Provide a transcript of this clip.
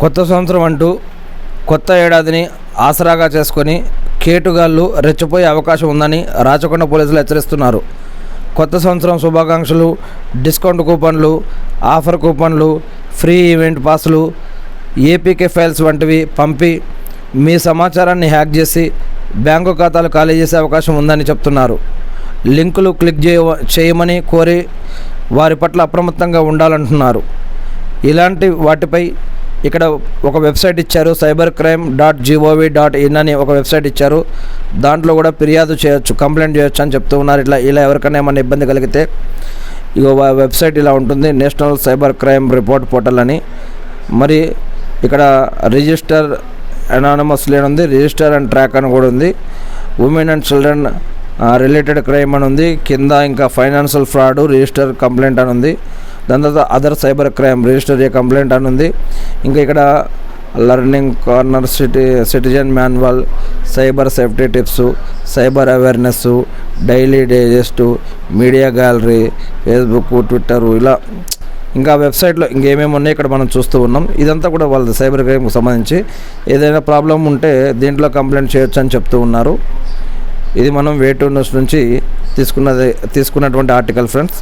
కొత్త సంవత్సరం అంటూ కొత్త ఏడాదిని ఆసరాగా చేసుకొని కేటుగాళ్ళు రెచ్చిపోయే అవకాశం ఉందని రాచకొండ పోలీసులు హెచ్చరిస్తున్నారు. కొత్త సంవత్సరం శుభాకాంక్షలు, డిస్కౌంట్ కూపన్లు, ఆఫర్ కూపన్లు, ఫ్రీ ఈవెంట్ పాసులు, ఏపీకే ఫైల్స్ వంటివి పంపి మీ సమాచారాన్ని హ్యాక్ చేసి బ్యాంకు ఖాతాలు ఖాళీ చేసే అవకాశం ఉందని చెప్తున్నారు. లింకులు క్లిక్ చేయమని కోరి వారి పట్ల అప్రమత్తంగా ఉండాలంటున్నారు. ఇలాంటి వాటిపై ఇక్కడ ఒక వెబ్సైట్ ఇచ్చారు, cybercrime.gov.in అని ఒక వెబ్సైట్ ఇచ్చారు. దాంట్లో కూడా ఫిర్యాదు చేయొచ్చు, కంప్లైంట్ చేయొచ్చు అని చెప్తూ ఉన్నారు. ఇలా ఎవరికైనా ఏమైనా ఇబ్బంది కలిగితే ఇగో వెబ్సైట్ ఇలా ఉంటుంది, national cyber crime report portal అని. మరి ఇక్కడ రిజిస్టర్ అనానమస్ లేనుంది, రిజిస్టర్ అండ్ ట్రాక్ అని కూడా ఉంది. Women and children related crime అని ఉంది. కింద ఇంకా ఫైనాన్షియల్ ఫ్రాడ్ రిజిస్టర్ కంప్లైంట్ అని ఉంది. దాని తర్వాత అదర్ సైబర్ క్రైమ్ రిజిస్టర్ ఏ కంప్లైంట్ అని ఉంది. ఇంకా ఇక్కడ learning corner, citizen manual, cyber safety tips, cyber awareness, daily digest, media gallery, Facebook, Twitter, ఇలా ఇంకా వెబ్సైట్లో ఇంకేమేమి ఉన్నాయి ఇక్కడ మనం చూస్తూ ఉన్నాం. ఇదంతా కూడా వాళ్ళ సైబర్ క్రైమ్కి సంబంధించి ఏదైనా ప్రాబ్లం ఉంటే దీంట్లో కంప్లైంట్ చేయొచ్చు అని చెప్తూ ఉన్నారు. ఇది మనం వే2 న్యూస్ నుంచి తీసుకున్నటువంటి ఆర్టికల్ ఫ్రెండ్స్.